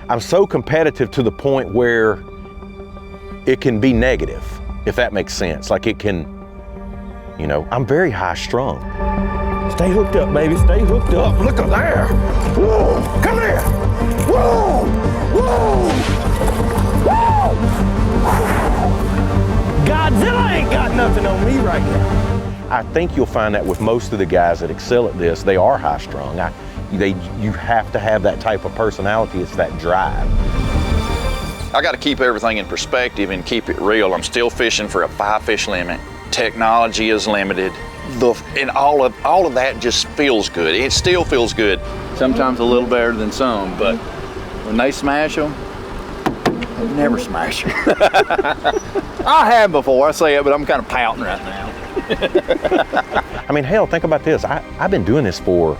I'm so competitive to the point where it can be negative, if that makes sense. Like it can, you know, I'm very high strung. Stay hooked up, baby, stay hooked up. Look at there. Whoa, come here. Whoa, whoa, whoa. Godzilla ain't got nothing on me right now. I think you'll find that with most of the guys that excel at this, they are high strung. You have to have that type of personality, it's that drive. I got to keep everything in perspective and keep it real. I'm still fishing for a 5-fish limit. Technology is limited. And all of that just feels good. It still feels good. Sometimes a little better than some, but when they smash them, they never smash them. I have before, I say it, but I'm kind of pouting right now. I mean, hell, think about this. I've been doing this for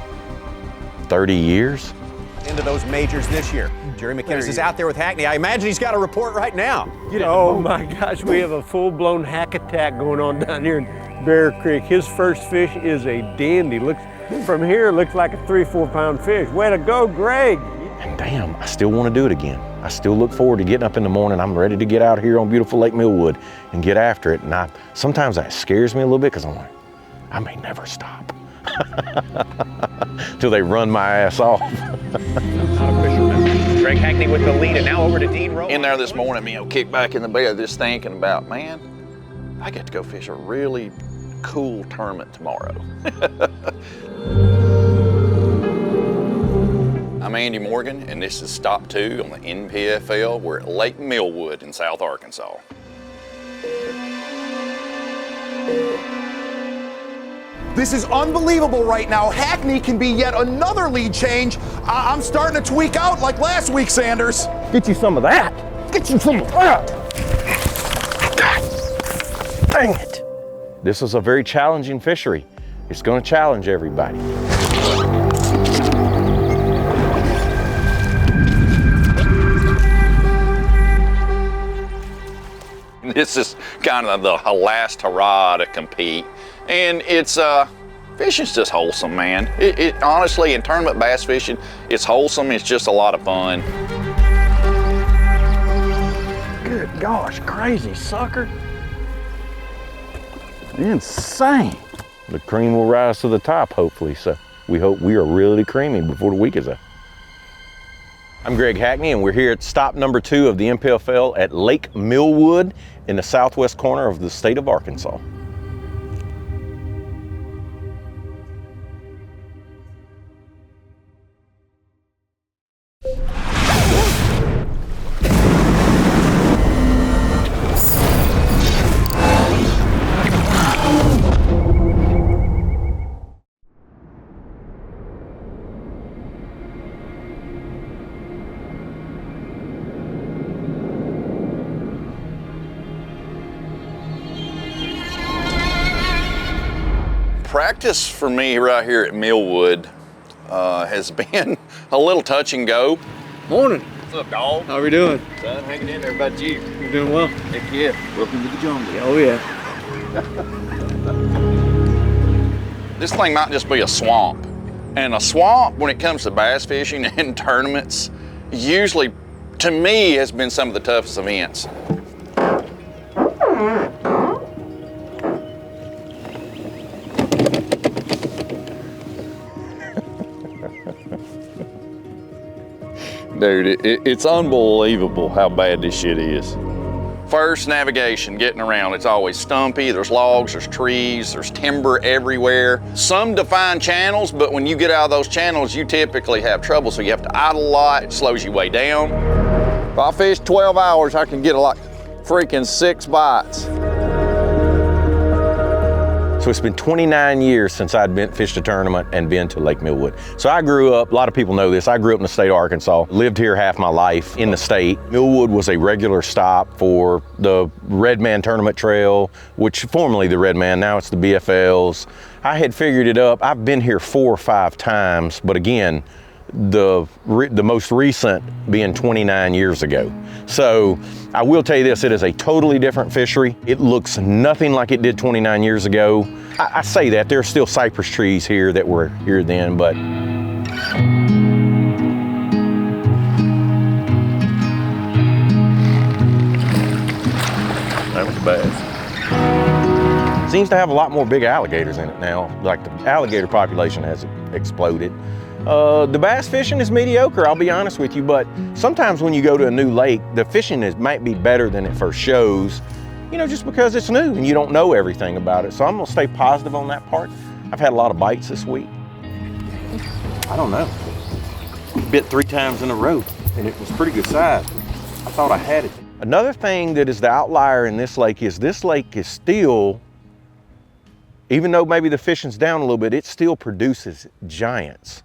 30 years. Into those majors this year. Jerry McInnes is out there with Hackney. I imagine he's got a report right now. Oh my gosh, we have a full-blown hack attack going on down here in Bear Creek. His first fish is a dandy. From here, looks like a 3-4 pound fish. Way to go, Greg. And damn, I still want to do it again. I still look forward to getting up in the morning. I'm ready to get out here on beautiful Lake Millwood and get after it. And sometimes that scares me a little bit because I'm like, I may never stop. Till they run my ass off. Greg Hackney with the lead, and now over to Dean Rowe. In there this morning, you know, kick back in the bed just thinking about, man, I get to go fish a really cool tournament tomorrow. I'm Andy Morgan, and this is Stop 2 on the NPFL. We're at Lake Millwood in South Arkansas. This is unbelievable right now. Hackney can be yet another lead change. I'm starting to tweak out like last week, Sanders. Get you some of that. Get you some of that. God, dang it. This is a very challenging fishery. It's going to challenge everybody. This is kind of the last hurrah to compete. And it's, fishing's just wholesome, man. It honestly, in tournament bass fishing, it's wholesome, it's just a lot of fun. Good gosh, crazy sucker. Insane. The cream will rise to the top, hopefully, so we hope we are really creamy before the week is up. I'm Greg Hackney, and we're here at stop number 2 of the NPFL at Lake Millwood in the southwest corner of the state of Arkansas. Practice for me right here at Millwood has been a little touch and go. Morning. What's up, dog? How are we doing? Son, hanging in there. About you? You're doing well. Heck yeah. Welcome to the jungle. Oh yeah. This thing might just be a swamp. And a swamp, when it comes to bass fishing and tournaments, usually, to me, has been some of the toughest events. Dude, it's unbelievable how bad this shit is. First, navigation, getting around. It's always stumpy, there's logs, there's trees, there's timber everywhere. Some defined channels, but when you get out of those channels, you typically have trouble, so you have to idle a lot, it slows you way down. If I fish 12 hours, I can get like freaking 6 bites. So it's been 29 years since I'd fished a tournament and been to Lake Millwood. So I grew up, a lot of people know this, I grew up in the state of Arkansas, lived here half my life in the state. Millwood was a regular stop for the Redman Tournament Trail, which formerly the Redman, now it's the BFLs. I had figured it up, I've been here 4 or 5 times, but again, the most recent being 29 years ago. So I will tell you this, it is a totally different fishery. It looks nothing like it did 29 years ago. I say that, there are still cypress trees here that were here then, but bass. Seems to have a lot more big alligators in it now. Like the alligator population has exploded. The bass fishing is mediocre, I'll be honest with you, but sometimes when you go to a new lake, the fishing might be better than it first shows, you know, just because it's new and you don't know everything about it. So I'm gonna stay positive on that part. I've had a lot of bites this week. I don't know. Bit 3 times in a row, and it was pretty good size. I thought I had it. Another thing that is the outlier in this lake is still, even though maybe the fishing's down a little bit, it still produces giants.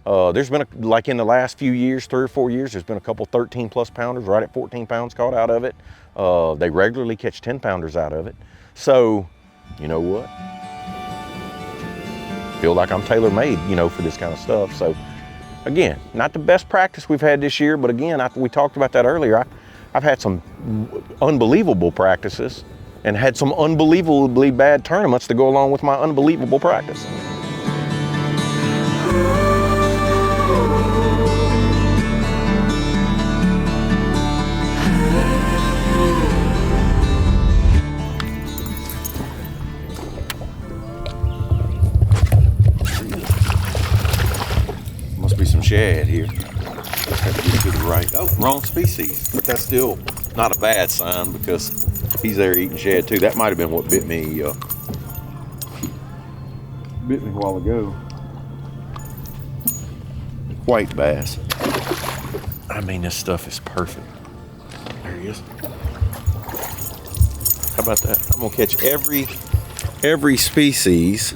There's been, like in the last few years, 3 or 4 years, there's been a couple 13+ pounders right at 14 pounds caught out of it. They regularly catch 10 pounders out of it. So, you know what? Feel like I'm tailor-made, you know, for this kind of stuff. So, again, not the best practice we've had this year, but again, we talked about that earlier. I've had some unbelievable practices and had some unbelievably bad tournaments to go along with my unbelievable practice. Must be some shad here. Have to get to the right. Oh, wrong species. But that's still not a bad sign because he's there eating shad too. That might have been what bit me a while ago. White bass. I mean, this stuff is perfect. There he is. How about that? I'm gonna catch every species.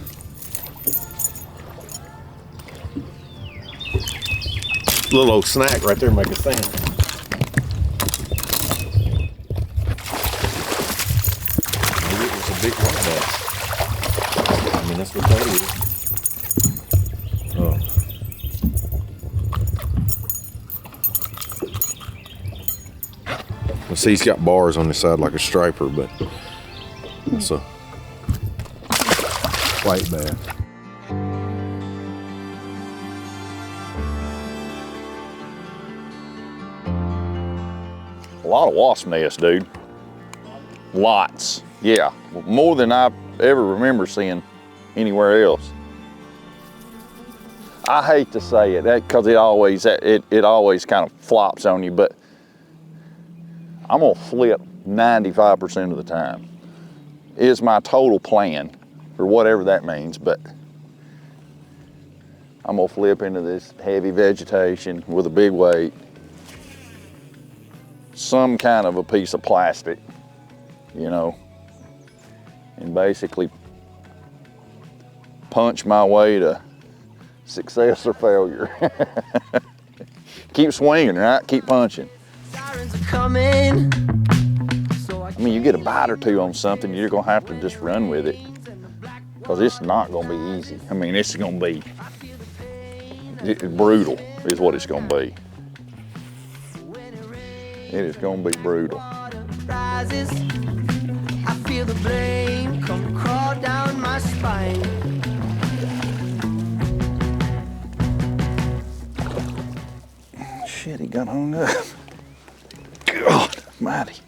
Little old snack right there, make a stand. Maybe it was a big white bass. I mean, that's what that is. Oh. Well, see, he's got bars on the side like a striper, but it's a white bass. A lot of wasp nests, dude. Lots. Yeah, more than I ever remember seeing anywhere else. I hate to say it, because it always kind of flops on you, but I'm gonna flip 95% of the time. Is my total plan, or whatever that means, but I'm gonna flip into this heavy vegetation with a big weight, some kind of a piece of plastic, you know, and basically punch my way to success or failure. Keep swinging, right? Keep punching. I mean, you get a bite or two on something, you're gonna have to just run with it, because it's not gonna be easy. I mean, it's gonna be brutal is what it's gonna be. It is gonna be brutal. I feel the blame come crawl down my spine. Shit, he got hung up. God almighty.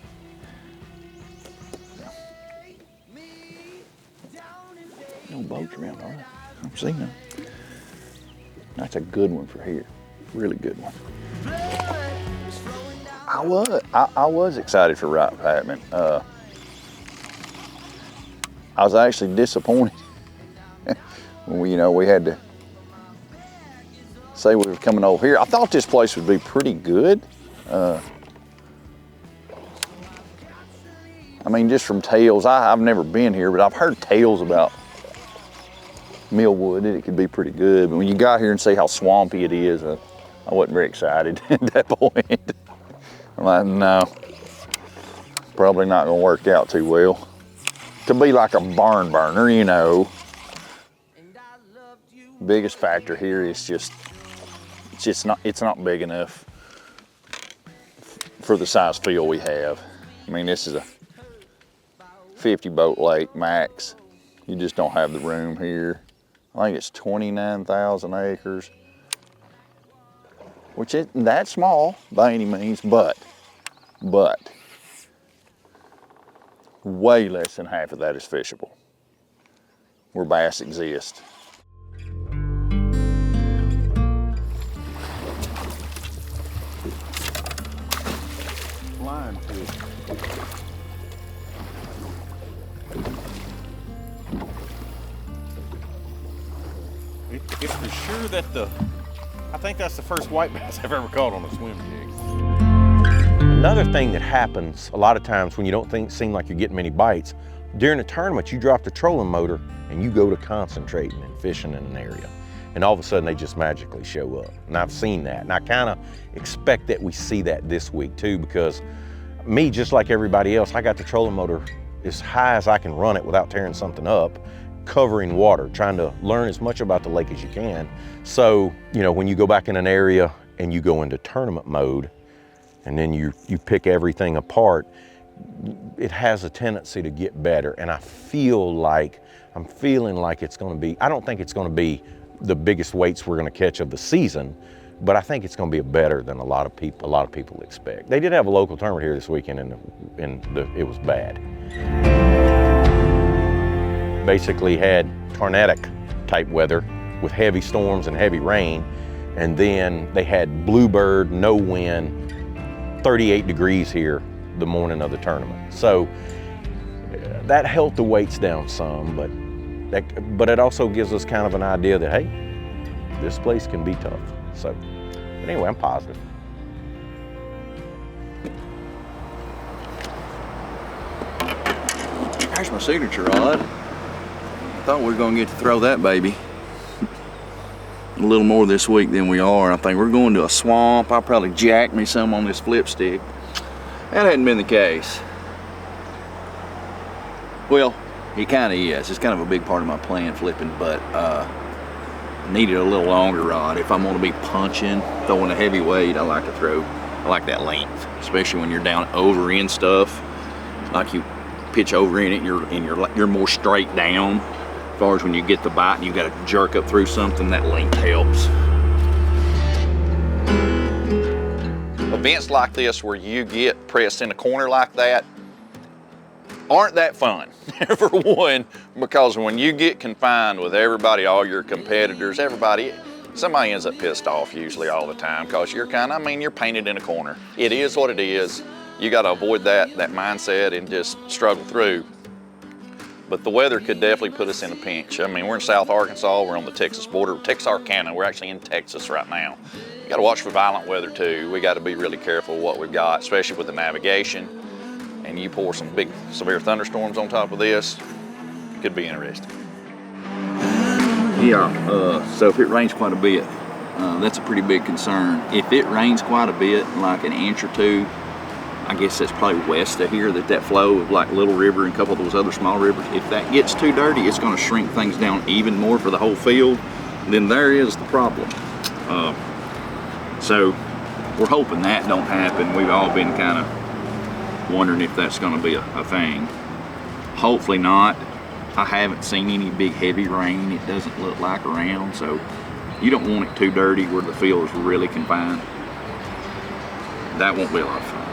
No boats around, all right? I'm seeing them. That's a good one for here. Really good one. I was excited for Wright Patman. I was actually disappointed when we had to say we were coming over here. I thought this place would be pretty good. I mean, just from tales, I've never been here, but I've heard tales about Millwood, and it could be pretty good. But when you got here and see how swampy it is, I wasn't very excited at that point. I'm like, no, probably not gonna work out too well. To be like a barn burner, you know. Biggest factor here is it's not big enough for the size field we have. I mean, this is a 50 boat lake max. You just don't have the room here. I think it's 29,000 acres, which isn't that small by any means, but way less than half of that is fishable, where bass exist. Line fish. If for sure that I think that's the first white bass I've ever caught on a swim jig. Another thing that happens a lot of times when you don't seem like you're getting many bites, during a tournament you drop the trolling motor and you go to concentrating and fishing in an area. And all of a sudden they just magically show up. And I've seen that. And I kind of expect that we see that this week too, because me, just like everybody else, I got the trolling motor as high as I can run it without tearing something up, covering water, trying to learn as much about the lake as you can. So, you know, when you go back in an area and you go into tournament mode and then you pick everything apart, it has a tendency to get better. And I'm feeling like it's gonna be, I don't think it's gonna be the biggest weights we're gonna catch of the season, but I think it's gonna be better than a lot of people expect. They did have a local tournament here this weekend and it was bad. Basically had tornadic type weather with heavy storms and heavy rain, and then they had bluebird, no wind, 38 degrees here the morning of the tournament. So that helped the weights down some, but it also gives us kind of an idea that, hey, this place can be tough. So, but anyway, I'm positive. There's my signature rod. I thought we were gonna get to throw that baby a little more this week than we are. I think we're going to a swamp. I'll probably jack me some on this flip stick. That hadn't been the case. Well, it kind of is. It's kind of a big part of my plan, flipping, but needed a little longer rod. If I'm gonna be punching, throwing a heavy weight, I like that length, especially when you're down over in stuff. Like you pitch over in it, you're more straight down. As far as when you get the bite and you got to jerk up through something, that length helps. Events like this where you get pressed in a corner like that aren't that fun, for one, because when you get confined with everybody, all your competitors, somebody ends up pissed off usually all the time, because you're painted in a corner. It is what it is. You got to avoid that mindset and just struggle through. But the weather could definitely put us in a pinch. I mean, we're in South Arkansas, we're on the Texas border, Texarkana, we're actually in Texas right now. You gotta watch for violent weather too. We gotta be really careful of what we've got, especially with the navigation. And you pour some big, severe thunderstorms on top of this, it could be interesting. Yeah, so if it rains quite a bit, that's a pretty big concern. If it rains quite a bit, like an inch or two, I guess that's probably west of here, that flow of like Little River and a couple of those other small rivers, if that gets too dirty, it's gonna shrink things down even more for the whole field. Then there is the problem. So we're hoping that don't happen. We've all been kind of wondering if that's gonna be a thing. Hopefully not. I haven't seen any big heavy rain, it doesn't look like around, so you don't want it too dirty where the field is really confined. That won't be a lot of fun.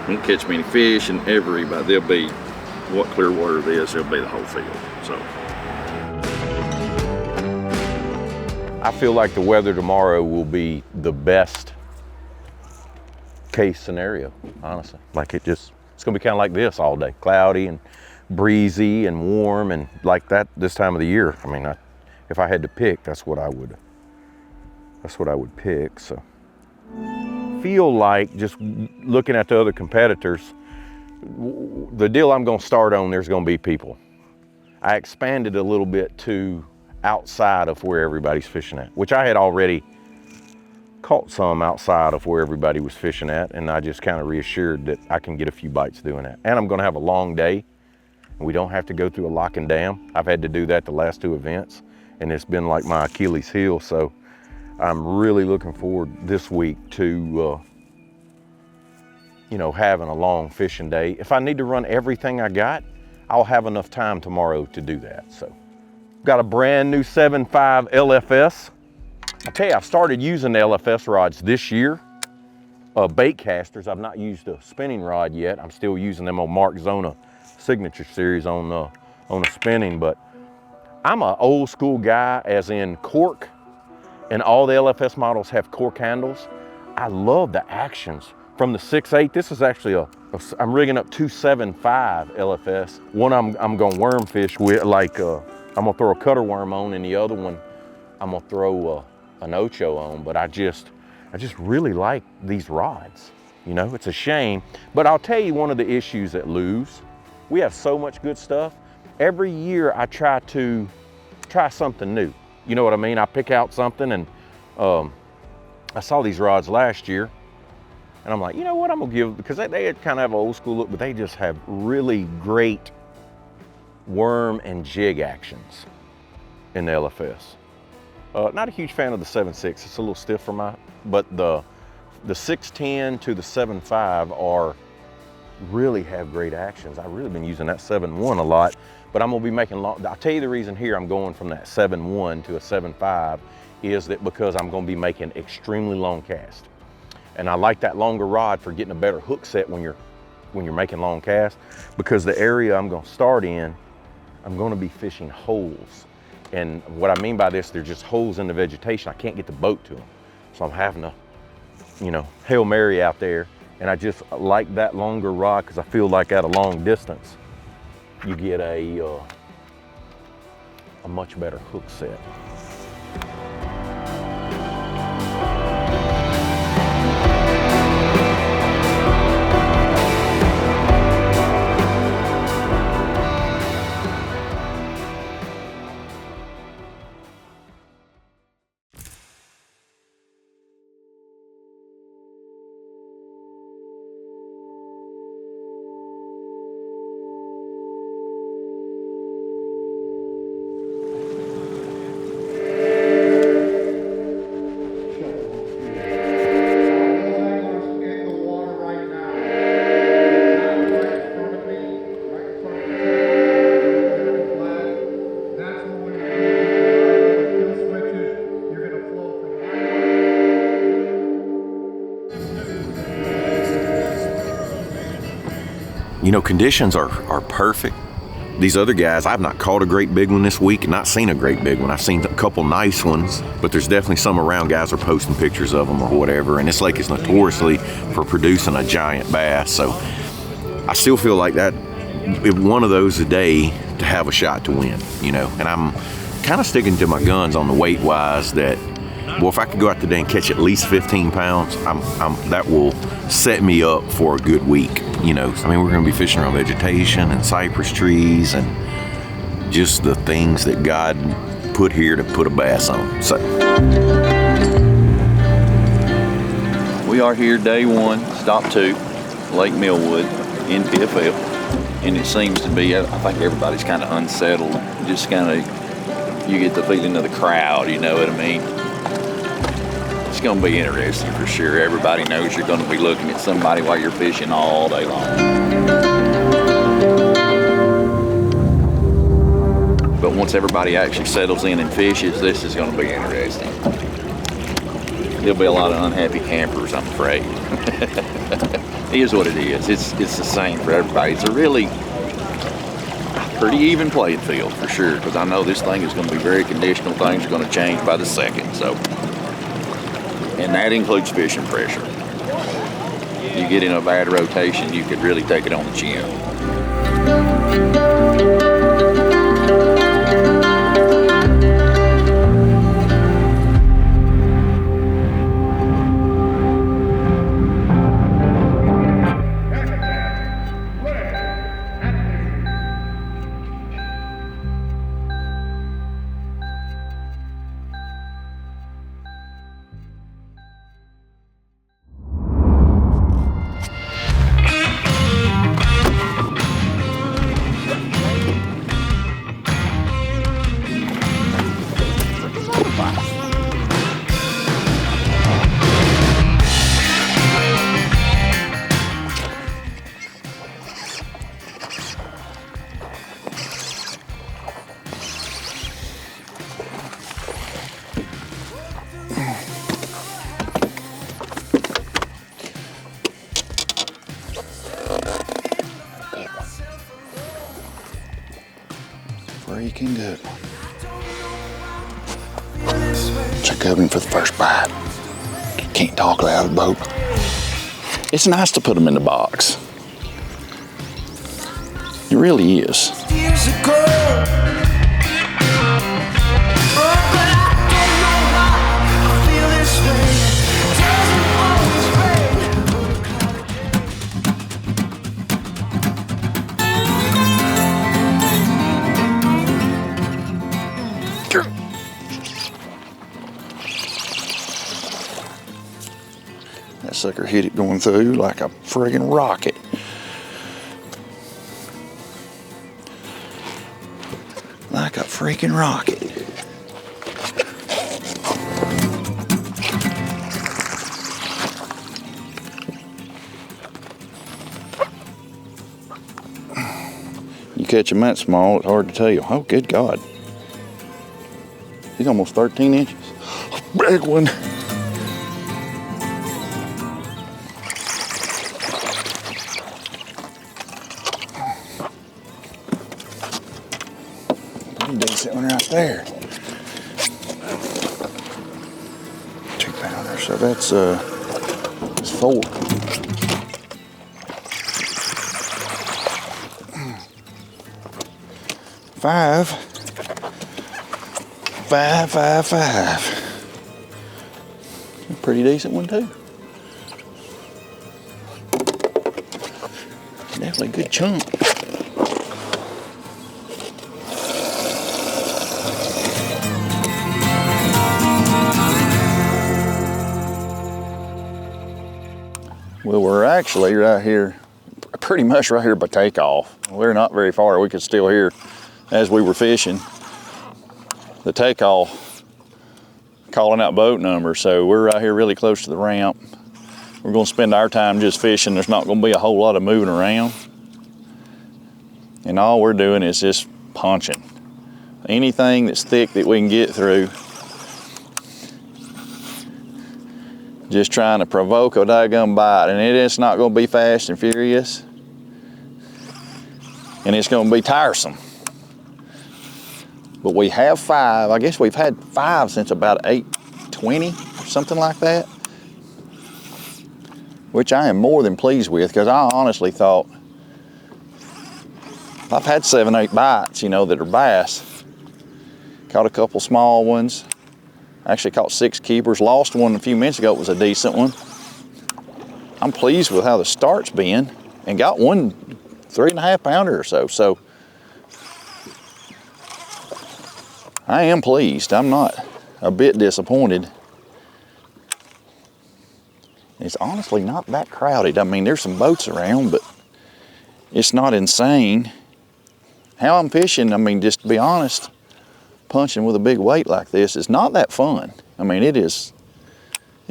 Won't catch many fish, and they'll be what clear water it is, they'll be the whole field. So I feel like the weather tomorrow will be the best case scenario, honestly. Like it's gonna be kind of like this all day, cloudy and breezy and warm and like that this time of the year. I mean, if I had to pick, that's what I would pick. So feel like, just looking at the other competitors, the deal I'm gonna start on, there's gonna be people. I expanded a little bit to outside of where everybody's fishing at, which I had already caught some outside of where everybody was fishing at, and I just kind of reassured that I can get a few bites doing that. And I'm gonna have a long day, and we don't have to go through a lock and dam. I've had to do that the last two events, and it's been like my Achilles heel, so I'm really looking forward this week to having a long fishing day. If I need to run everything I got, I'll have enough time tomorrow to do that. So, got a brand new 7.5 LFS. I tell you, I've started using the LFS rods this year, bait casters. I've not used a spinning rod yet. I'm still using them on Mark Zona Signature Series on a spinning, but I'm an old school guy, as in cork, and all the LFS models have cork handles. I love the actions from the 6.8. This is actually I'm rigging up 275 LFS. One I'm gonna worm fish with, like I'm gonna throw a cutter worm on, and the other one I'm gonna throw an Ocho on. But I just really like these rods. You know, it's a shame. But I'll tell you one of the issues at Leauge, we have so much good stuff. Every year I try something new. You know what I mean? I pick out something, and I saw these rods last year, and I'm like, you know what, I'm gonna give, because they kind of have an old school look, but they just have really great worm and jig actions in the LFS. Not a huge fan of the 7.6, it's a little stiff for but the 610 to the 7.5 really have great actions. I've really been using that 7.1 a lot, but I'm gonna be making long, I'll tell you the reason here I'm going from that 7.1 to a 7.5 is that because I'm gonna be making extremely long casts. And I like that longer rod for getting a better hook set when you're making long casts, because the area I'm gonna start in, I'm gonna be fishing holes. And what I mean by this, they're just holes in the vegetation. I can't get the boat to them. So I'm having to, you know, Hail Mary out there. And I just like that longer rod because I feel like at a long distance, you get a much better hook set. You know, conditions are perfect. These other guys, I've not caught a great big one this week and not seen a great big one. I've seen a couple nice ones, but there's definitely some around. Guys are posting pictures of them or whatever, and this lake is notoriously for producing a giant bass. So I still feel like that, if one of those a day to have a shot to win, you know. And I'm kind of sticking to my guns on the weight wise that, well, if I could go out today and catch at least 15 pounds, that will set me up for a good week. You know, I mean, we're going to be fishing around vegetation and cypress trees and just the things that God put here to put a bass on. So we are here day one, stop 2, Lake Millwood, NPFL, and it seems to be, I think everybody's kind of unsettled. Just kind of, you get the feeling of the crowd, you know what I mean? It's going to be interesting for sure. Everybody knows you're going to be looking at somebody while you're fishing all day long. But once everybody actually settles in and fishes, this is going to be interesting. There'll be a lot of unhappy campers, I'm afraid. It is what it is. It's the same for everybody. It's a really pretty even playing field for sure, because I know this thing is going to be very conditional. Things are going to change by the second. So. And that includes fishing pressure. You get in a bad rotation, you could really take it on the chin. freaking good one. Check over him for the first bite. Can't talk out of the boat. It's nice to put them in the box. It really is. Years ago. But I don't know why I feel this way. That sucker hit it going through like a friggin' rocket. Like a freaking rocket. You catch him that small, it's hard to tell. Oh, good God. He's almost 13 inches. Big one. Pretty decent one right there. 2 pounder, so that's 4. Five. A pretty decent one too. Definitely a good chunk. Well, we're actually right here, pretty much right here by takeoff. We're not very far. We could still hear, as we were fishing, the takeoff calling out boat numbers. So we're right here really close to the ramp. We're gonna spend our time just fishing. There's not gonna be a whole lot of moving around. And all we're doing is just punching. Anything that's thick that we can get through. Just trying to provoke a daggum bite. And it is not gonna be fast and furious. And it's gonna be tiresome. But we have 5. I guess we've had 5 since about 8:20 or something like that. Which I am more than pleased with, because I honestly thought I've had 7, 8 bites, you know, that are bass. Caught a couple small ones. Actually caught 6 keepers. Lost one a few minutes ago. It was a decent one. I'm pleased with how the start's been, and got one 3.5 pounder or so. So I am pleased. I'm not a bit disappointed. It's honestly not that crowded. I mean, there's some boats around, but it's not insane. How I'm fishing, I mean, just to be honest, punching with a big weight like this is not that fun. I mean, it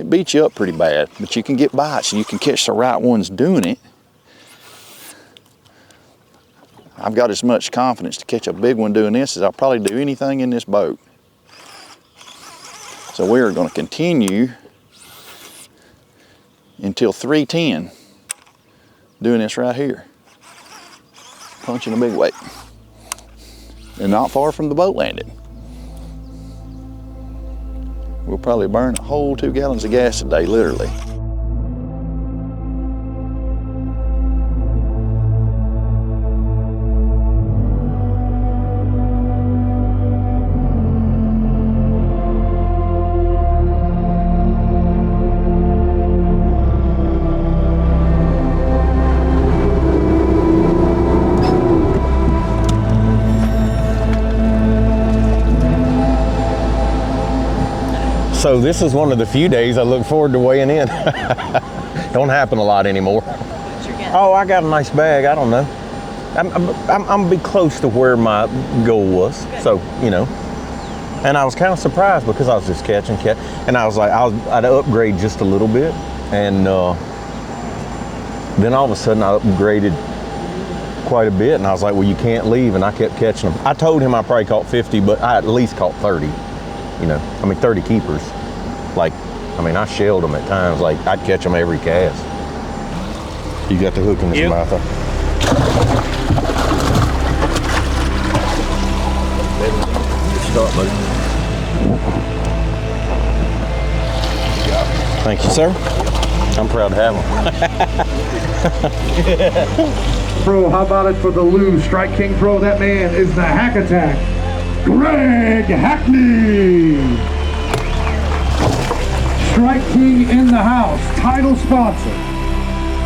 beats you up pretty bad, but you can get bites and you can catch the right ones doing it. I've got as much confidence to catch a big one doing this as I'll probably do anything in this boat. So we are going to continue until 3:10 doing this right here. Punching a big weight. And not far from the boat landing. We'll probably burn a whole 2 gallons of gas a day, literally. So this is one of the few days I look forward to weighing in. Don't happen a lot anymore. Oh, I got a nice bag. I don't know. I'm gonna be close to where my goal was. So, you know. And I was kind of surprised because I was just catching. And I was like, I'd upgrade just a little bit. And then all of a sudden I upgraded quite a bit. And I was like, well, you can't leave. And I kept catching them. I told him I probably caught 50, but I at least caught 30. You know, I mean, 30 keepers. Like, I mean, I shelled them at times. Like, I'd catch them every cast. You got the hook in this mouth. start, buddy. Thank you, sir. I'm proud to have them. Pro, how about it for the Leauge Strike King Pro? That man is the Hack Attack, Greg Hackney. Strike King in the house, title sponsor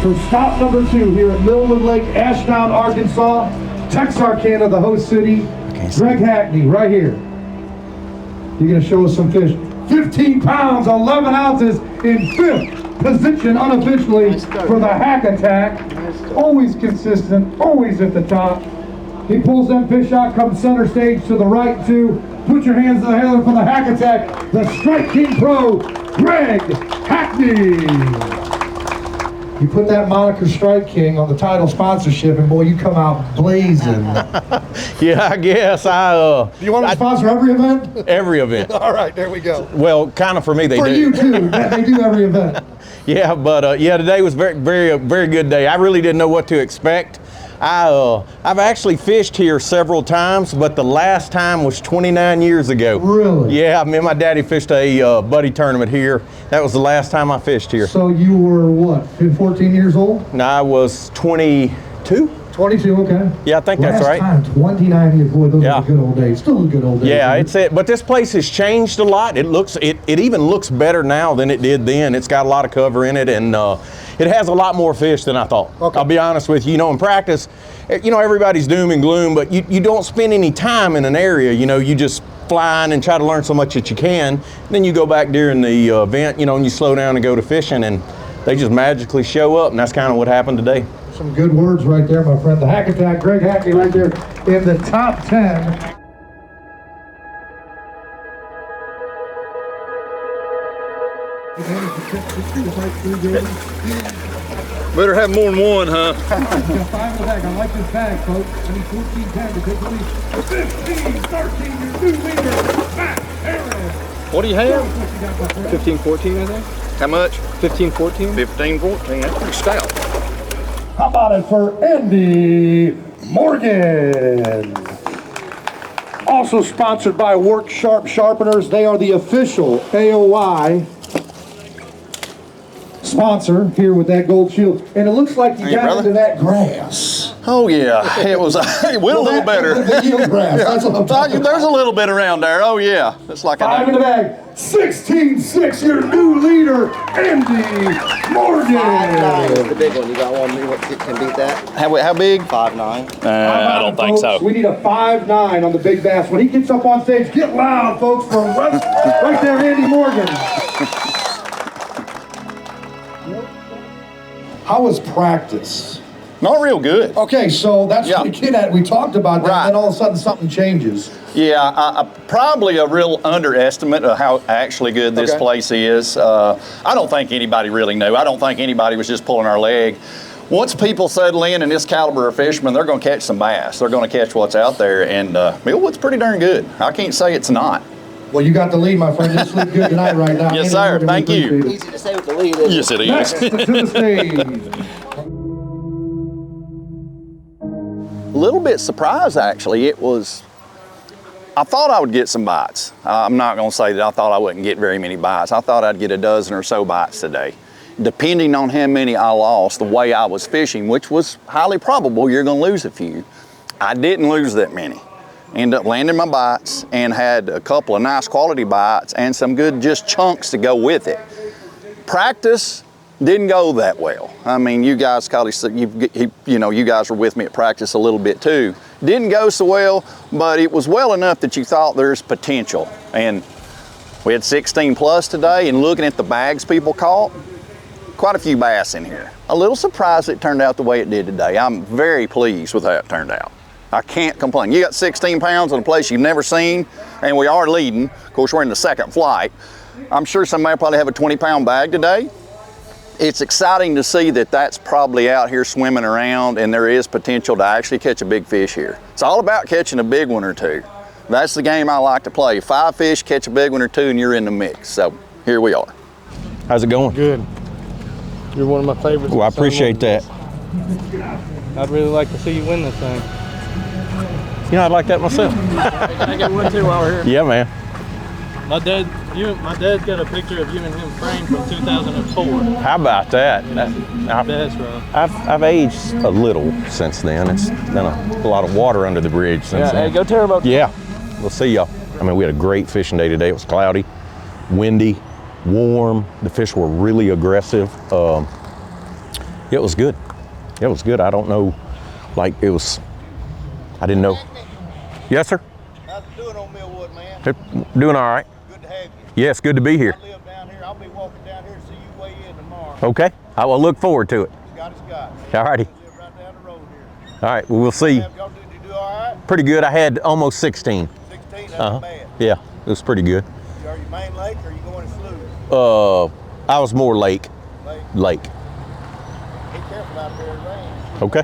for stop number 2 here at Millwood Lake, Ashdown, Arkansas, Texarkana, the host city. Greg Hackney, right here. You're gonna show us some fish. 15 pounds, 11 ounces in 5th position unofficially for the Hack Attack. Always consistent, always at the top. He pulls that fish out, comes center stage to the right too. Put your hands together for the Hack Attack, the Strike King Pro, Greg Hackney. You put that moniker Strike King on the title sponsorship and boy, you come out blazing. Yeah, I guess Do you want to sponsor every event? Every event. All right, there we go. Well, kind of for me, they do. For you too, they do every event. Yeah, but yeah, today was very good day. I really didn't know what to expect. I've actually fished here several times, but the last time was 29 years ago. Really? Yeah, me and my daddy fished a buddy tournament here. That was the last time I fished here. So you were what, 14 years old? No, I was 22. 22, okay. Yeah, I think that's right. Last time, 29 years, boy, those are the good old days. Still the good old days. Yeah, it's it. But this place has changed a lot. It even looks better now than it did then. It's got a lot of cover in it, and it has a lot more fish than I thought. Okay. I'll be honest with you. You know, in practice, you know, everybody's doom and gloom, but you don't spend any time in an area. You know, you just fly in and try to learn so much that you can. Then you go back during the event, you know, and you slow down and go to fishing, and they just magically show up, and that's kind of what happened today. Some good words right there, my friend. The Hack Attack, Greg Hackney right there in the top 10. Better have more than one, huh? 5 in the bag. I like this bag, folks. I need 14-10 to take the lead. 15-13, your new leader, Matt Harris. What do you have? 15-14, I think. How much? 15-14. 15-14. That's pretty stout. How about it for Andy Morgan? Also sponsored by Work Sharp Sharpeners. They are the official AOI sponsor here with that gold shield. And it looks like you got into that grass. Oh yeah, it was. It went a little better. The yield grass. That's what I'm talking about. There's a little bit around there. Oh yeah, it's like 5 in the bag. 16-6. Your new leader, Andy Morgan. 5'9" the big one. You got one that can beat that? How big? 5'9". I don't think so. We need a 5'9" on the big bass. When he gets up on stage, get loud, folks, for right there, Andy Morgan. How was practice? Not real good. Okay, so that's what we get at. We talked about that, and then all of a sudden something changes. Yeah, probably a real underestimate of how actually good this place is. I don't think anybody really knew. I don't think anybody was just pulling our leg. Once people settle in this caliber of fishermen, they're going to catch some bass. They're going to catch what's out there, and Millwood's pretty darn good. I can't say it's not. Well, you got the lead, my friend. This looks good tonight right now. Yes, sir. Thank you. Easy to say with the lead, isn't Yes, it is. Next to the stage. A little bit surprised, actually. I thought I would get some bites. I'm not going to say that I thought I wouldn't get very many bites. I thought I'd get a dozen or so bites today. Depending on how many I lost, the way I was fishing, which was highly probable you're going to lose a few, I didn't lose that many. Ended up landing my bites and had a couple of nice quality bites and some good just chunks to go with it. Practice didn't go that well. I mean, you guys you guys were with me at practice a little bit too. Didn't go so well, but it was well enough that you thought there's potential. And we had 16 plus today, and looking at the bags people caught, quite a few bass in here. A little surprised it turned out the way it did today. I'm very pleased with how it turned out. I can't complain. You got 16 pounds in a place you've never seen, and we are leading. Of course, we're in the second flight. I'm sure somebody will probably have a 20-pound bag today. It's exciting to see that that's probably out here swimming around, and there is potential to actually catch a big fish here. It's all about catching a big one or two. That's the game I like to play. 5 fish, catch a big one or two, and you're in the mix. So here we are. How's it going? Good. You're one of my favorites. Well, I appreciate that. I'd really like to see you win this thing. You know, I'd like that myself. Can I get one too while we're here? Yeah, man. My dad's got a picture of you and him framed from 2004. How about that? Best, bro. I've aged a little since then. It's been a lot of water under the bridge since then. Hey, go tear them up. Yeah, we'll see y'all. I mean, we had a great fishing day today. It was cloudy, windy, warm. The fish were really aggressive. It was good. It was good. I don't know, like it was, I didn't know. Yes, sir? How's it doing on Millwood, man? Doing all right. Good to have you. Yes, good to be here. I live down here. I'll be walking down here to see you weigh in tomorrow. Okay, I will look forward to it. Scotty Scott. All righty. Live right down the road here. All right, well, we'll see. Did you do all right? Pretty good. I had almost 16. 16, that's bad. Yeah, it was pretty good. Are you main lake or are you going to slough? I was more lake. Lake. Be careful out there, it rains. Okay.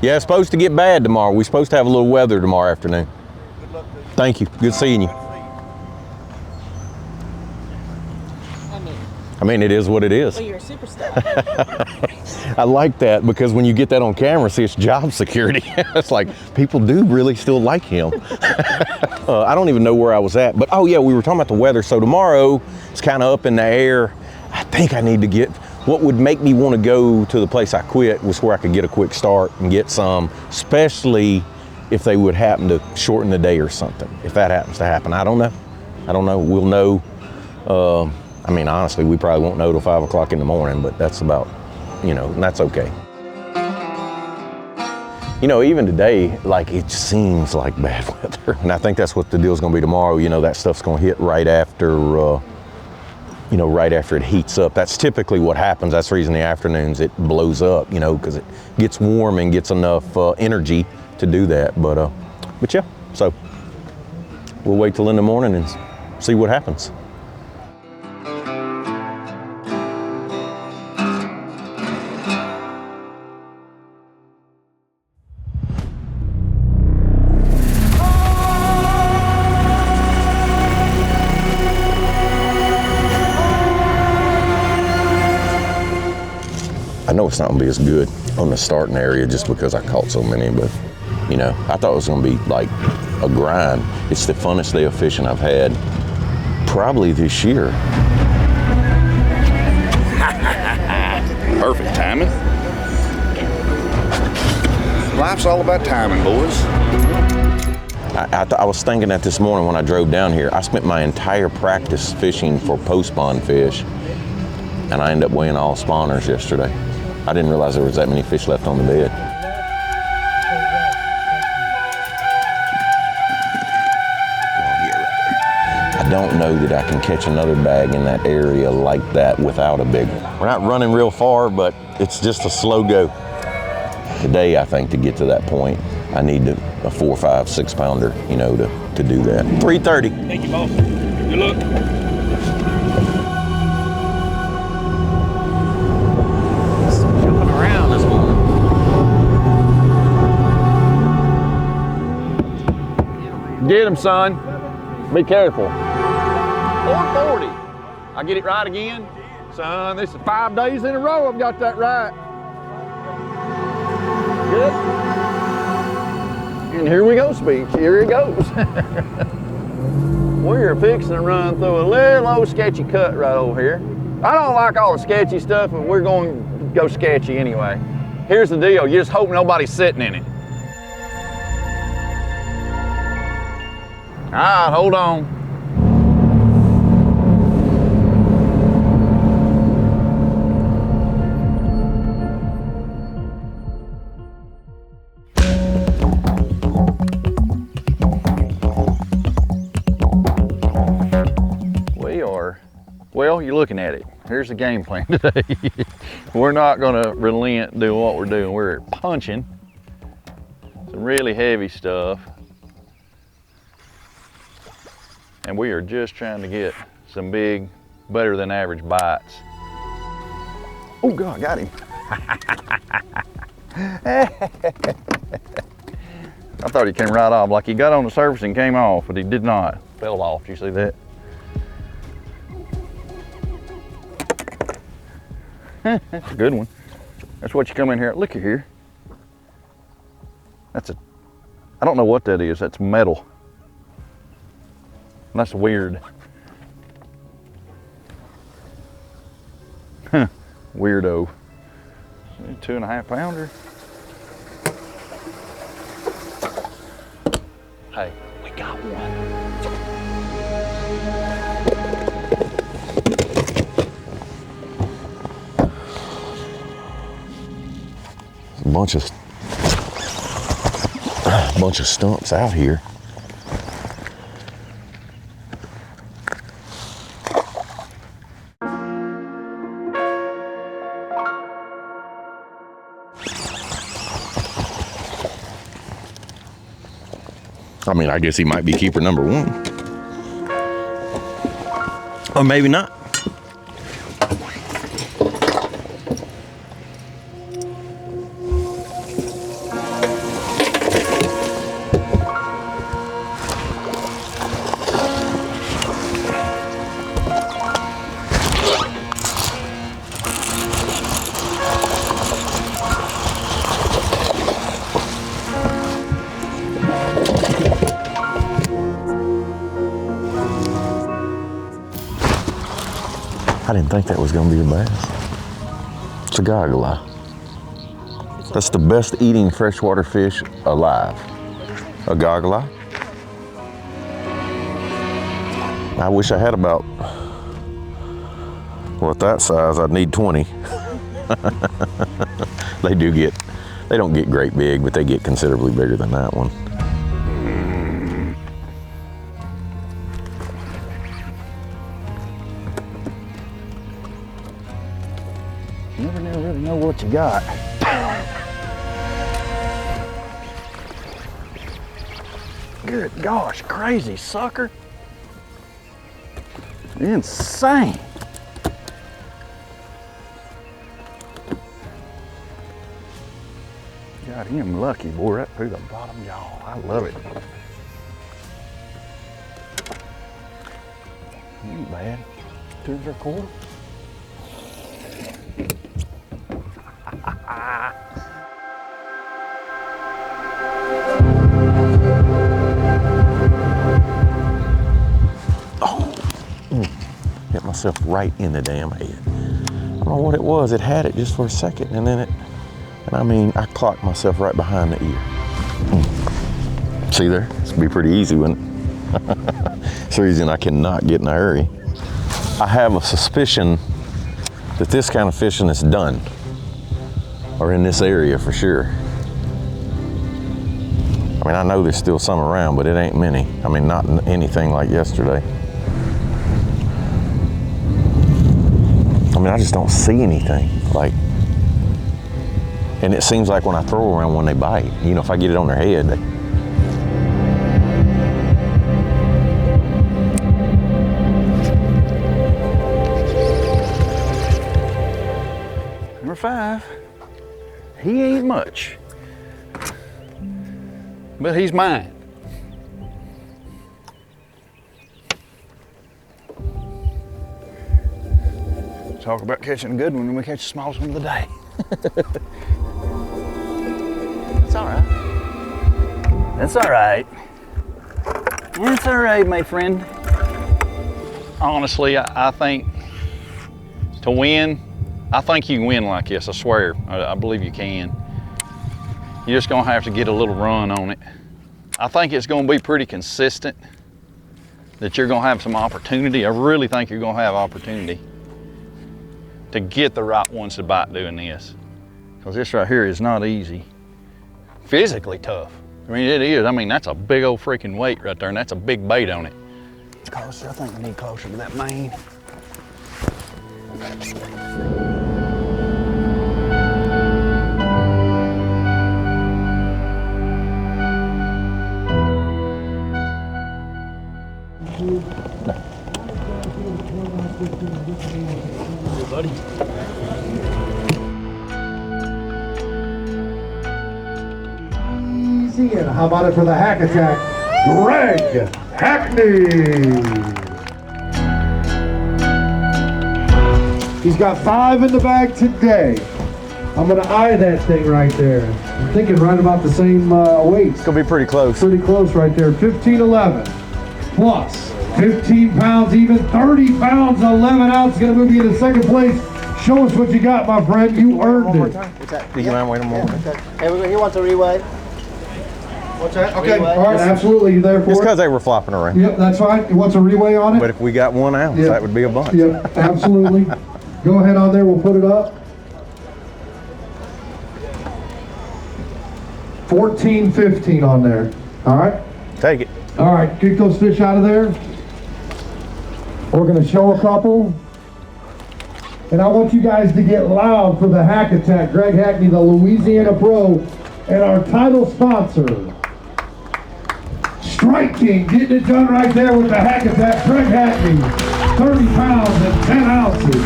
Yeah, it's supposed to get bad tomorrow. We're supposed to have a little weather tomorrow afternoon. Good luck to you. Thank you. Good seeing you. I mean, it is what it is. Well, you're a superstar. I like that because when you get that on camera, see, it's job security. It's like people do really still like him. I don't even know where I was at, but oh yeah, we were talking about the weather. So tomorrow it's kind of up in the air. I think I need to get, what would make me want to go to the place I quit was where I could get a quick start and get some, especially if they would happen to shorten the day or something. If that happens to happen, I don't know. We'll know. I mean, honestly, we probably won't know till 5 o'clock in the morning, but that's about, and that's okay. Even today, like it seems like bad weather. And I think that's what the deal's gonna be tomorrow. That stuff's gonna hit right after, right after it heats up. That's typically what happens. That's the reason in the afternoons it blows up, because it gets warm and gets enough energy to do that. But yeah, so we'll wait till in the morning and see what happens. I know it's not gonna be as good on the starting area just because I caught so many, but I thought it was gonna be like a grind. It's the funnest day of fishing I've had probably this year. Perfect timing. Life's all about timing, boys. I was thinking that this morning when I drove down here. I spent my entire practice fishing for post-spawn fish, and I ended up weighing all spawners yesterday. I didn't realize there was that many fish left on the bed. I don't know that I can catch another bag in that area like that without a big one. We're not running real far, but it's just a slow go. Today, I think, to get to that point, I need a 4, 5, 6 pounder, to do that. 3:30. Thank you, boss. Good luck. Get him, son. Be careful. 440. I get it right again? Son, this is 5 days in a row I've got that right. Good. And here we go, Speech. Here it goes. We're fixing to run through a little old sketchy cut right over here. I don't like all the sketchy stuff, but we're going to go sketchy anyway. Here's the deal. You just hope nobody's sitting in it. All right, hold on. We are, well, you're looking at it. Here's the game plan today. We're not gonna relent doing what we're doing. We're punching some really heavy stuff. And we are just trying to get some big, better than average bites. Oh God, got him. I thought he came right off, like he got on the surface and came off, but he did not. Fell off, did you see that? That's a good one. That's what you come in here, look here. That's I don't know what that is. That's metal. That's weird. Huh, weirdo. 2.5 pounder. Hey, we got one. Bunch of stumps out here. I mean, I guess he might be keeper number 1. Or maybe not. I didn't think that was going to be a bass. It's a goggle eye. That's the best eating freshwater fish alive. A goggle eye. I wish I had about, well, at that size, I'd need 20. They don't get great big, but they get considerably bigger than that one. You never really know what you got. Good gosh, crazy sucker. Insane. Got him lucky, boy, right through the bottom jaw. I love it. Ain't bad. 2 3/4. Hit myself right in the damn head. I don't know what it was. It had it just for a second, and then I clocked myself right behind the ear. See there? This would be pretty easy, wouldn't it? It's the reason I cannot get in a hurry. I have a suspicion that this kind of fishing is done, or in this area for sure. I mean, I know there's still some around, but it ain't many. I mean, not anything like yesterday. I mean, I just don't see anything. And it seems like when I throw around when they bite, you know, if I get it on their head, Number 5. He ain't much, but he's mine. Talk about catching a good one and we catch the smallest one of the day. That's all right. That's all right. It's all right, my friend. Honestly, I think to win, I think you can win like this, I swear. I believe you can. You're just gonna have to get a little run on it. I think it's gonna be pretty consistent, that you're gonna have some opportunity. I really think you're gonna have opportunity to get the right ones to bite doing this. Because this right here is not easy. Physically tough. I mean, it is. I mean, that's a big old freaking weight right there, and that's a big bait on it. Closer, I think we need closer to that main. Hey, buddy. Easy, and how about it for the hack attack, Greg Hackney. He's got 5 in the bag today. I'm gonna eye that thing right there. I'm thinking right about the same weight. It's gonna be pretty close. Pretty close right there. 1511 plus 15 pounds, even 30 pounds, 11 ounces. Gonna move you into second place. Show us what you got, my friend. You earned it. What's that? Do you mind waiting a moment? Hey, he wants a reweigh. What's that? Okay, all right, absolutely. You there for Just it? because they were flopping around. Yep, that's fine. You want a reweigh on it? But if we got 1 ounce, Yeah. that would be a bunch. Yep, absolutely. Go ahead on there. We'll put it up. 14.15 on there. All right. Take it. All right, kick those fish out of there. We're gonna show a couple. And I want you guys to get loud for the Hack Attack. Greg Hackney, the Louisiana Pro, and our title sponsor. Strike King, getting it done right there with the Hack Attack. Greg Hackney, 30 pounds and 10 ounces.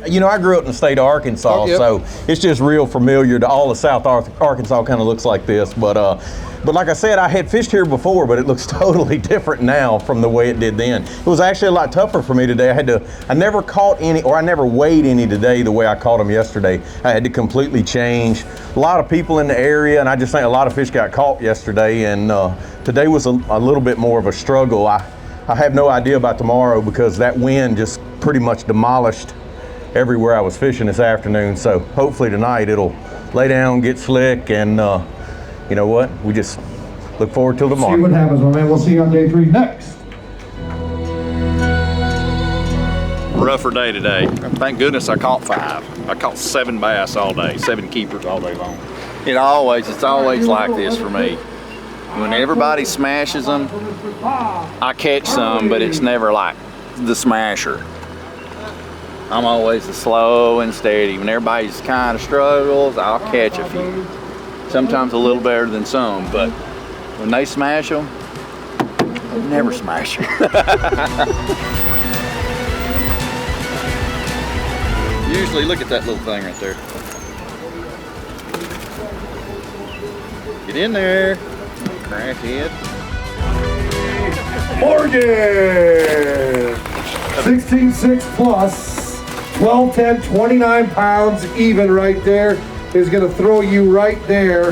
You know, I grew up in the state of Arkansas, so it's just real familiar to all of South Arkansas. Kind of looks like this, but like I said, I had fished here before, but it looks totally different now from the way it did then. It was actually a lot tougher for me today. I never caught any, or I never weighed any today the way I caught them yesterday. I had to completely change. A lot of people in the area, and I just think a lot of fish got caught yesterday, and today was a little bit more of a struggle. I have no idea about tomorrow because that wind just pretty much demolished everywhere I was fishing this afternoon. So hopefully tonight it'll lay down, get slick, and you know what? We just look forward till tomorrow. See what happens, my man. We'll see you on day 3 next. Rougher day today. Thank goodness I caught 5. I caught 7 bass all day, 7 keepers all day long. It's always like this for me. When everybody smashes them, I catch some, but it's never like the smasher. I'm always the slow and steady. When everybody's kind of struggles, I'll catch a few. Sometimes a little better than some, but when they smash them, they never smash them. Usually, look at that little thing right there. Get in there, crackhead. Morgan! 16.6 plus. 12, 10, 29 pounds even right there is going to throw you right there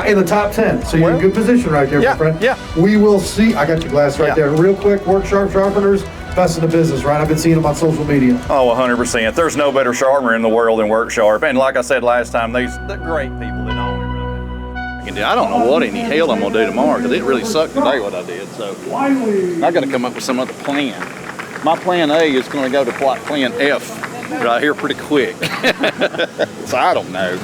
in the top 10. So you're in good position right there, my friend. Yeah. We will see. I got your glass right there. Real quick, Work Sharp Sharpeners, best in the business, right? I've been seeing them on social media. Oh, 100%. There's no better sharpener in the world than Work Sharp. And like I said last time, they're great people that own it. I don't know what in the hell I'm going to do tomorrow because it really sucked today what I did. So I got to come up with some other plan. My plan A is going to go to plan F right here pretty quick. So I don't know.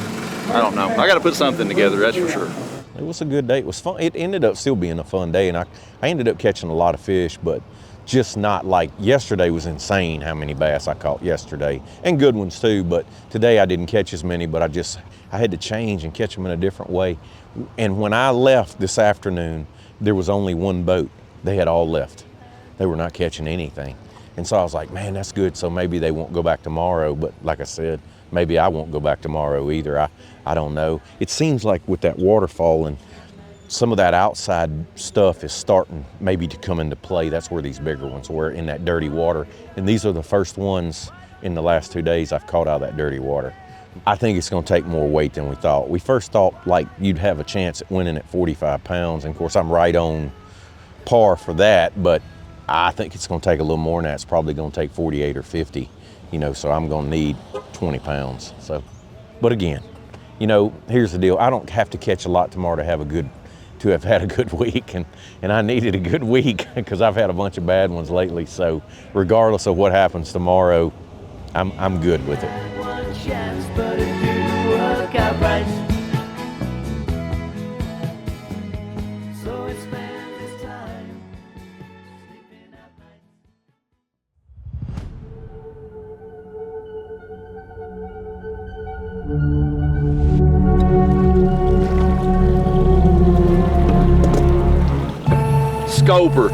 I got to put something together, that's for sure. It was a good day. It was fun. It ended up still being a fun day, and I ended up catching a lot of fish, but just not like yesterday was insane how many bass I caught yesterday, and good ones too, but today I didn't catch as many, but I had to change and catch them in a different way. And when I left this afternoon, there was only one boat. They had all left. They were not catching anything. And so I was like, man, that's good. So maybe they won't go back tomorrow. But like I said, maybe I won't go back tomorrow either. I don't know. It seems like with that waterfall and some of that outside stuff is starting maybe to come into play. That's where these bigger ones were, in that dirty water. And these are the first ones in the last 2 days I've caught out of that dirty water. I think it's going to take more weight than we thought. We first thought like you'd have a chance at winning at 45 pounds. And of course I'm right on par for that, but I think it's going to take a little more than that. It's probably going to take 48 or 50, you know, so I'm going to need 20 pounds. So, but again, you know, here's the deal. I don't have to catch a lot tomorrow to have had a good week, and I needed a good week because I've had a bunch of bad ones lately. So regardless of what happens tomorrow, I'm good with it. Scoper.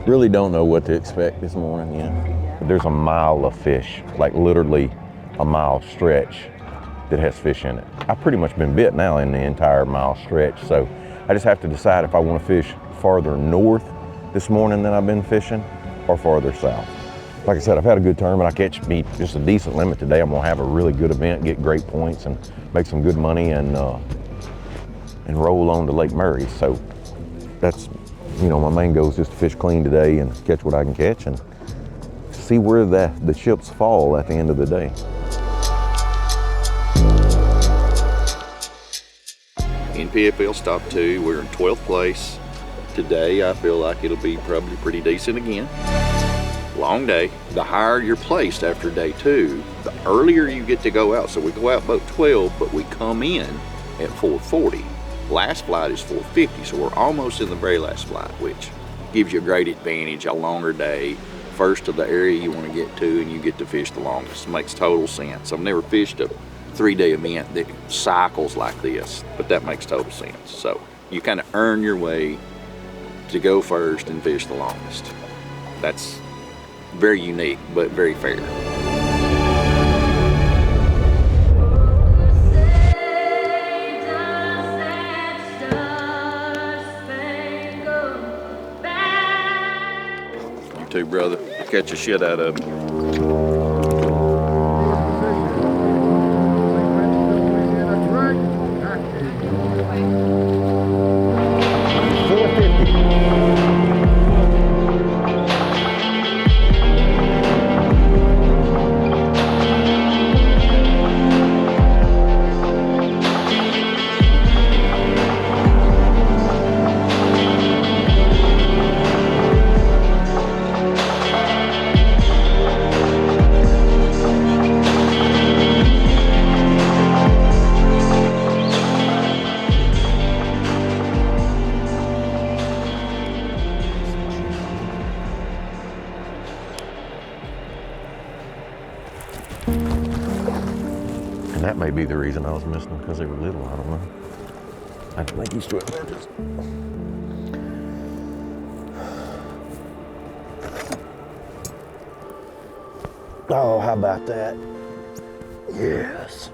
Really don't know what to expect this morning, you know. There's a mile of fish, like literally a mile stretch that has fish in it. I've pretty much been bit now in the entire mile stretch, so I just have to decide if I want to fish farther north this morning than I've been fishing or farther south. like I said, I've had a good tournament. I catch me just a decent limit today. I'm gonna have a really good event, get great points, and make some good money, and roll on to Lake Murray. So that's, you know, my main goal is just to fish clean today and catch what I can catch and see where the chips fall at the end of the day. NPFL Stop 2, we're in 12th place. Today, I feel like it'll be probably pretty decent again. Long day. The higher you're placed after day 2, the earlier you get to go out. So we go out boat 12, but we come in at 4:40. Last flight is 4:50, so we're almost in the very last flight, which gives you a great advantage, a longer day, first to the area you want to get to, and you get to fish the longest. It makes total sense. I've never fished a 3-day event that cycles like this, but that makes total sense. So you kind of earn your way to go first and fish the longest. That's very unique, but very fair. You too, brother. Catch the shit out of him. And that may be the reason I was missing them, because they were little. I don't know. I think these 12 inches. Oh, how about that? Yes.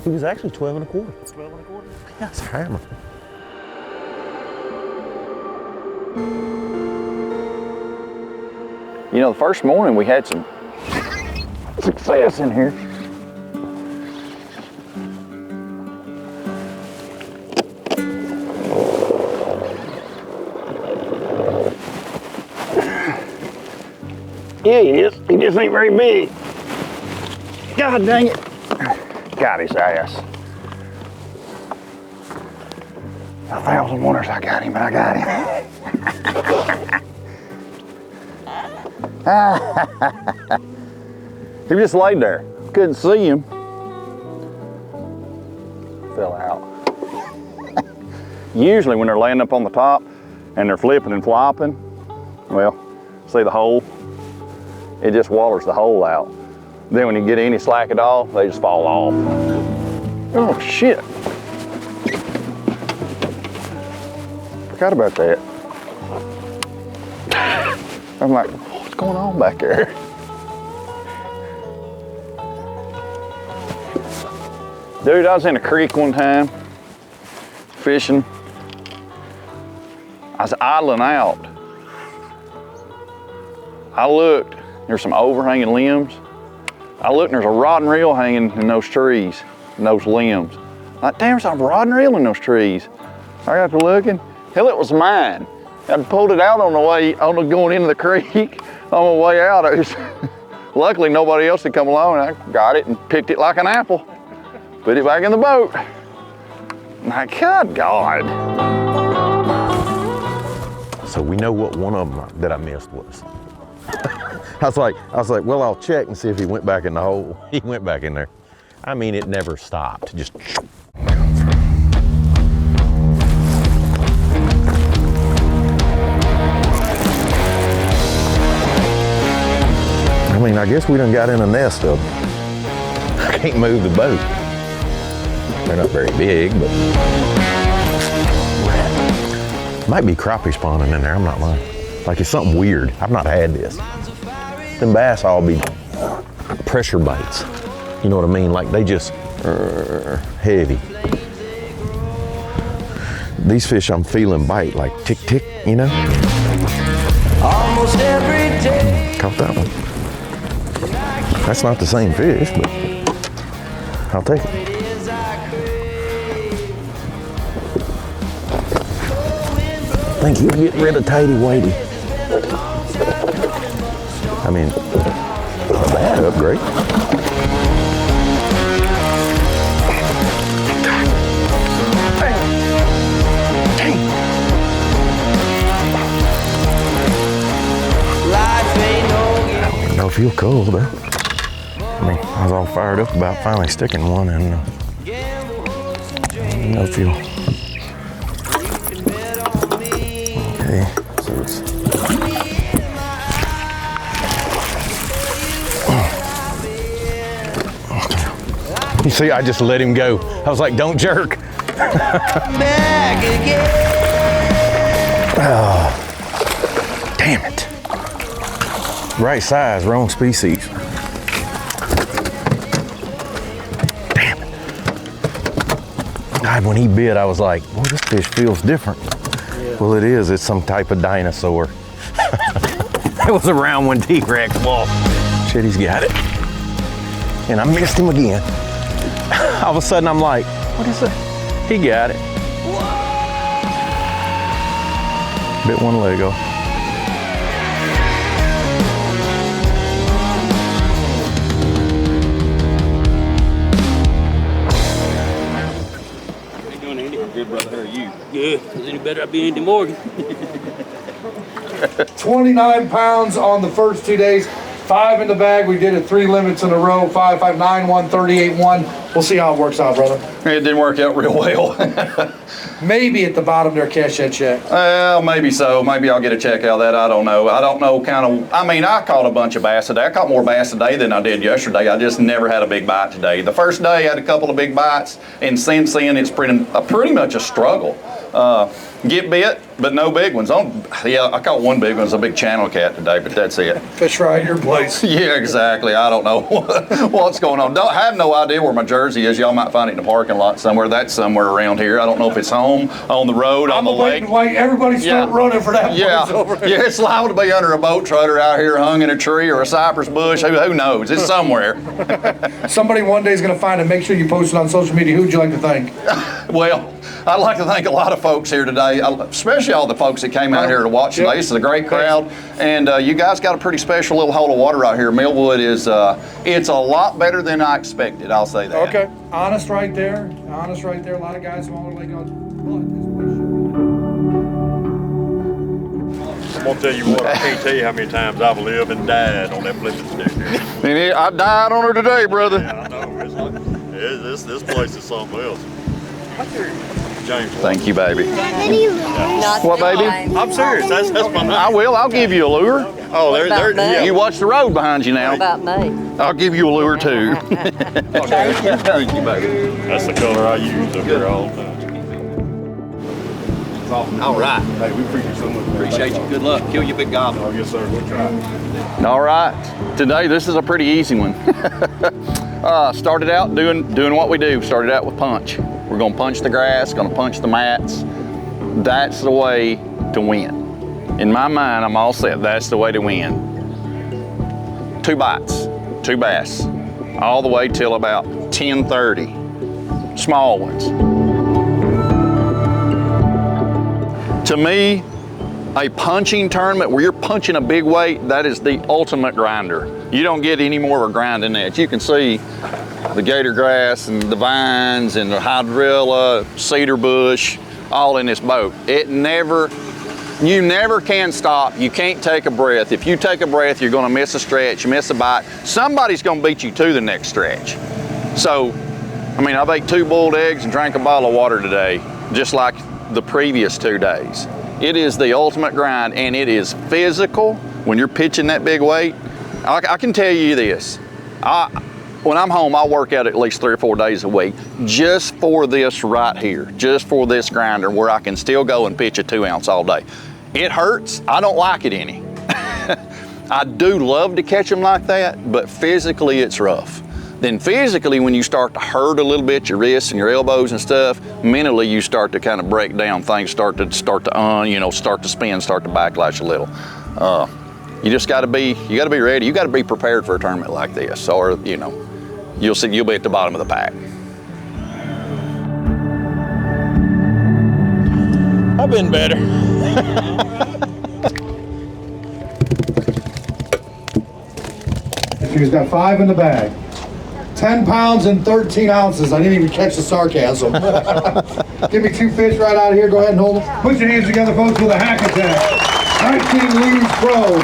He was actually 12 and a quarter. 12 and a quarter? Yeah, it's a hammer. You know, the first morning we had some success in here. Yeah, he is. He just ain't very big. God dang it. Got his ass. 1,000 wonders I got him, but I got him. He just laid there. Couldn't see him. Fell out. Usually when they're laying up on the top and they're flipping and flopping, well, see the hole? It just waters the hole out. Then when you get any slack at all, they just fall off. Oh shit. Forgot about that. I'm like, what's going on back there? Dude, I was in a creek one time, fishing. I was idling out. I looked, there's some overhanging limbs. I looked and there's a rod and reel hanging in those trees, in those limbs. I'm like, damn, there's a rod and reel in those trees. I got to looking, hell, it was mine. I pulled it out on the way, going into the creek. On my way out, luckily nobody else had come along, and I got it and picked it like an apple. Put it back in the boat. My God. So we know what one of them that I missed was. I was like, well, I'll check and see if he went back in the hole. He went back in there. I mean, it never stopped. Just. I mean, I guess we done got in a nest of them. I can't move the boat. They're not very big, but. Might be crappie spawning in there, I'm not lying. Like it's something weird. I've not had this. Them bass all be pressure bites. You know what I mean? Like they just heavy. These fish I'm feeling bite like tick, tick, you know? almost every day. Caught that one. That's not the same fish, but I'll take it. I think he'll get rid of Tighty Whitey. I mean, not a bad upgrade. I don't know if he'll cold though. I mean, I was all fired up about finally sticking one, and no fuel. Okay, so it's. Okay. You see, I just let him go. I was like, don't jerk. Oh, damn it. Right size, wrong species. Damn it. God, when he bit, I was like, well, this fish feels different. Yeah. Well, it is. It's some type of dinosaur. That was around when T-Rex walked. Shit, he's got it. And I missed him again. All of a sudden, I'm like, what is that? He got it. Bit one leg off. Good brother, how are you? Good. Is any better? I'd be Andy Morgan. 29 pounds on the first 2 days. 5 in the bag. We did it 3 limits in a row. 5, 5, 9, 1, 38, 1. We'll see how it works out, brother. It didn't work out real well. Maybe at the bottom there, cash that check. Well, maybe so. Maybe I'll get a check out of that. I don't know. I don't know kind of, I mean, I caught a bunch of bass today. I caught more bass today than I did yesterday. I just never had a big bite today. The first day I had a couple of big bites, and since then it's pretty much a struggle. Get bit, but no big ones. Yeah, I caught one big one. It was a big channel cat today, but that's it. Fish right at your place. Yeah, exactly. I don't know what's going on. I have no idea where my jersey is. Y'all might find it in the parking lot somewhere. That's somewhere around here. I don't know if it's home, on the road, on the lake. Everybody's still running for that place over there. Yeah, it's liable to be under a boat trailer out here hung in a tree or a cypress bush. Who knows? It's somewhere. Somebody one day is going to find it. Make sure you post it on social media. Who'd you like to thank? Well, I'd like to thank a lot of folks here today, especially all the folks that came out here to watch today. This is a great crowd, and you guys got a pretty special little hole of water out here. Millwood is, it's a lot better than I expected, I'll say that. Okay, honest right there. Honest right there. A lot of guys smaller lake on. I'm gonna tell you what, I can't tell you how many times I've lived and died on that flipping stick here. I died on her today, brother. Yeah, I know. It's like, this place is something else. James. Thank you, baby. Yeah. What, baby? I'm serious. That's my name. I will. I'll give you a lure. Oh, there. You watch the road behind you now. What about me? I'll give you a lure too. Thank you, baby. That's the color I use up here all the time. All right. Hey, we appreciate you so much. Appreciate you. Good luck. Kill your big gobbler. Oh, yes, sir. We'll try. All right. Today, this is a pretty easy one. Started out doing what we do. Started out with punch. We're gonna punch the grass, gonna punch the mats. That's the way to win. In my mind, I'm all set. That's the way to win. 2 bites, 2 bass, all the way till about 10:30. Small ones. To me, a punching tournament where you're punching a big weight, that is the ultimate grinder. You don't get any more of a grind than that. You can see the gator grass and the vines and the hydrilla, cedar bush, all in this boat. You never can stop. You can't take a breath. If you take a breath, you're gonna miss a stretch, miss a bite. Somebody's gonna beat you to the next stretch. So, I mean, I've ate 2 boiled eggs and drank a bottle of water today, just like the previous 2 days. It is the ultimate grind, and it is physical when you're pitching that big weight. I can tell you this, when I'm home, I work out at least 3 or 4 days a week just for this right here, just for this grinder where I can still go and pitch a 2 ounce all day. It hurts, I don't like it any. I do love to catch them like that, but physically it's rough. Then physically, when you start to hurt a little bit, your wrists and your elbows and stuff, mentally you start to kind of break down. Things start to start to spin, start to backlash a little. You just got to be ready. You got to be prepared for a tournament like this, or you'll be at the bottom of the pack. I've been better. He's got 5 in the bag. 10 pounds and 13 ounces. I didn't even catch the sarcasm. Give me 2 fish right out of here. Go ahead and hold them. Put your hands together, folks, with a hack attack. 19 Leauge Pro,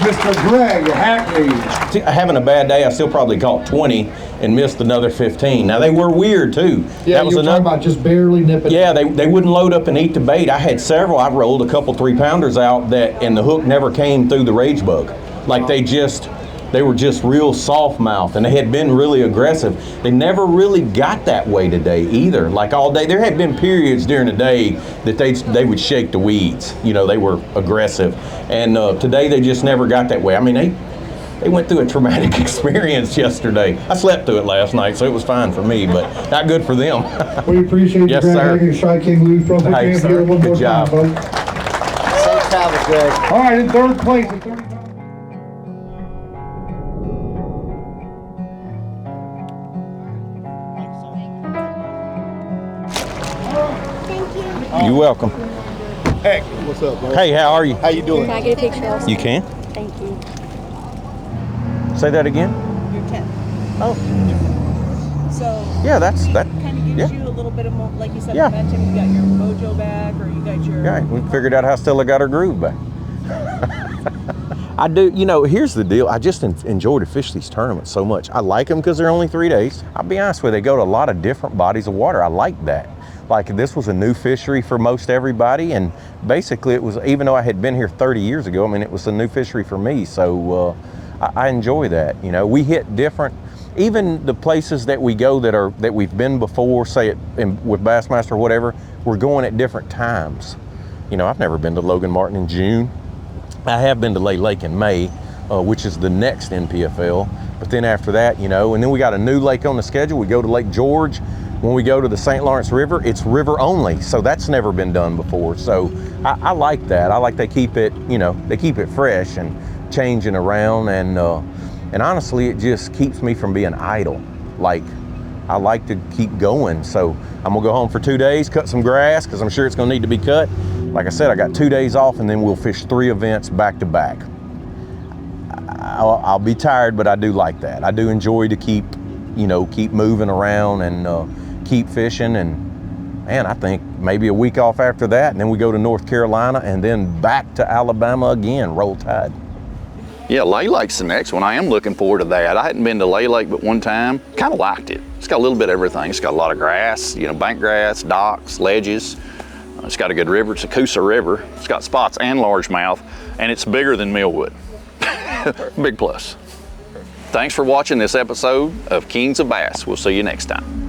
Mr. Greg Hackney. Having a bad day, I still probably caught 20 and missed another 15. Now, they were weird, too. Yeah, that was you were talking about just barely nipping. Yeah, they wouldn't load up and eat the bait. I had several. I rolled a couple 3-pounders out and the hook never came through the rage bug. Like, they were just real soft mouth, and they had been really aggressive. They never really got that way today either. Like all day, there had been periods during the day that they would shake the weeds. They were aggressive, and today they just never got that way. I mean, they went through a traumatic experience yesterday. I slept through it last night, so it was fine for me, but not good for them. We appreciate yes, you, sir. Greg Shy King Leauge Pro. Put your hands together one more time, folks. Safe travels, Greg. All right, in 3rd place at 30. You're welcome. Heck, what's up, bro? Hey, how are you? How you doing? Can I get a picture also? You can. Thank you. Say that again. You're 10. Oh. So Yeah, that kind of gives you a little bit of more, like you said, momentum. You got your mojo back, or you got your. Right. We figured out how Stella got her groove back. I do. Here's the deal. I just enjoy to fish these tournaments so much. I like them because they're only 3 days. I'll be honest with you, they go to a lot of different bodies of water. I like that. Like, this was a new fishery for most everybody, and basically it was, even though I had been here 30 years ago, I mean, it was a new fishery for me, so I enjoy that. We hit different, even the places that we go that we've been before, say with Bassmaster or whatever, we're going at different times. I've never been to Logan Martin in June. I have been to Lay Lake in May, which is the next NPFL, but then after that, and then we got a new lake on the schedule. We go to Lake George. When we go to the St. Lawrence River, it's river only, so that's never been done before. So I like that. I like they keep it, they keep it fresh and changing around, and honestly, it just keeps me from being idle. Like, I like to keep going. So I'm gonna go home for 2 days, cut some grass, because I'm sure it's gonna need to be cut. Like I said, I got 2 days off, and then we'll fish 3 events back to back. I'll be tired, but I do like that. I do enjoy to keep moving around and keep fishing, and man, I think maybe a week off after that, and then we go to North Carolina, and then back to Alabama again, roll tide. Yeah, Lay Lake's the next one. I am looking forward to that. I hadn't been to Lay Lake but one time. Kind of liked it. It's got a little bit of everything. It's got a lot of grass, bank grass, docks, ledges. It's got a good river. It's a Coosa River. It's got spots and largemouth, and it's bigger than Millwood. Big plus. Thanks for watching this episode of Kings of Bass. We'll see you next time.